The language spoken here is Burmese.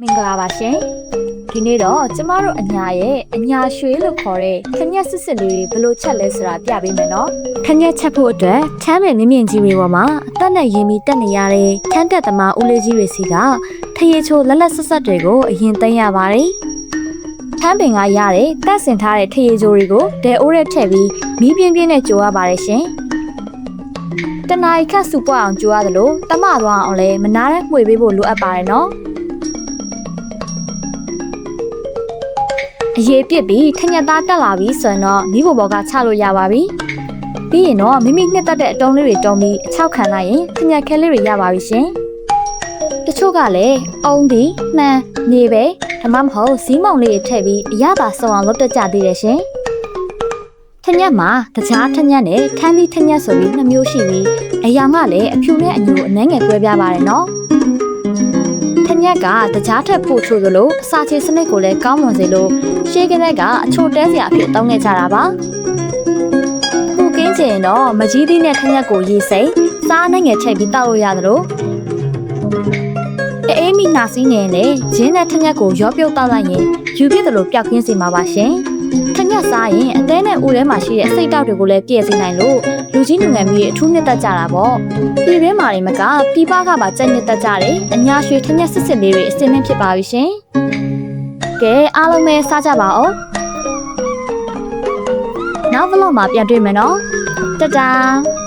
မင်္ဂလာပါရှင်ဒီနေ့တော့ကျမတို့အညာရဲ့အညာရွှေလို့ခေါ်တဲ့ခညက်စစ်စစ်လေးတွေဘယ်လိုချက်လဲဆိုတာပြပေးမယ်နော်ခညက်ချက်ဖို့အတွက်ထမ်းပင်မြင့်မြင့်ကြီးတွေပေါ်မှာအသက်နဲ့ရင်းပြီးတက်နေရတဲ့ထမ်းတက်သမားဦးလေးကြီးတွေစီကထရေချိုလက်လက်ဆက်ဆက်တွေကိုအရင်သိမ်းရပါတယ်ထမ်းပင်ကရတဲ့တက်ဆင်ထားတဲ့ထရေချိုတွေကိုဒဲအိုးထဲထည့်ပြီးမီးပြင်းပြင်းနဲ့ကြိုရပါတယ်ရှင်တနားခတ်စုပွားအောင်ကြိုရတယ်လို့တမသွားအောင်လဲမနားနဲ့မှွေပေးဖို့လိုအပ်ပါတယ်နော်အရေးပြစ်ပြီးခညက်သားတက်လာပြီဆိုရင်တော့မိဘဘော်ကချလို့ရပါပြီ။ပြီးရင်တော့မိမိနှစ်တက်တဲ့အတုံးလေးတွေတုံးပြီးအချောက်ခံလိုက်ရင်ခညက်ခဲလေးတွေရပါပြီရှင်။တချို့ကလည်းအုံးဒီမှန်နေပဲဒါမှမဟုတ်ဇီးမောင်လေးတွေထည့်ပြီးအရသာစုံအောင်လုပ်တတ်ကြသေးတယ်ရှင်။ထညက်မှာတခြားထညက်နဲ့ခန်းသီးထညက်ဆိုပြီး2မျိုးရှိပြီးအရာကလည်းအဖြူနဲ့အညိုအနှဲငယ်ကွဲပြားပါတယ်နော်။ထညက်ကတကြားထက်ပိုချိုသလိုအစာချေစနစ်ကိုလည်းကောင်းမွန်စေလို့ရှေးကလေးကအချိုတဲစရာအဖြစ်တောင်းနေကြတာပါ။ပူကင်းချင်တော့မကြီးသီးနဲ့ထညက်ကိုရေးစိတ်စားနိုင်ငယ်ချိန်ပြီးတောက်လို့ရသလိုအေးမီနာစီးနေနဲ့ဂျင်းနဲ့ထညက်ကိုရောပြုတ်တောက်လိုက်ရင်ယူပြစ်သလိုပျောက်ကင်းစေမှာပါရှင်။ထညက်စားရင်အသေးနဲ့ဦးထဲမှာရှိတဲ့အစိတ်တောက်တွေကိုလည်းပြည့်စေနိုင်လို့လူကြီးလူငယ်မျိုးအထူးနှစ်သက်ကြတာပေါ့။ပြည်တွင်းမှာတွေမကပြည်ပကပါကြိုက်နှစ်သက်ကြတယ်။အညာရွှေထညက်စစ်စစ်လေးတွေအစင်းမင်းဖြစ်ပါပြီရှင်။ကဲအားလုံးပဲစားကြပါဦး။နောက်ဗလော့မှာပြန်တွေ့မယ်နော်။တတား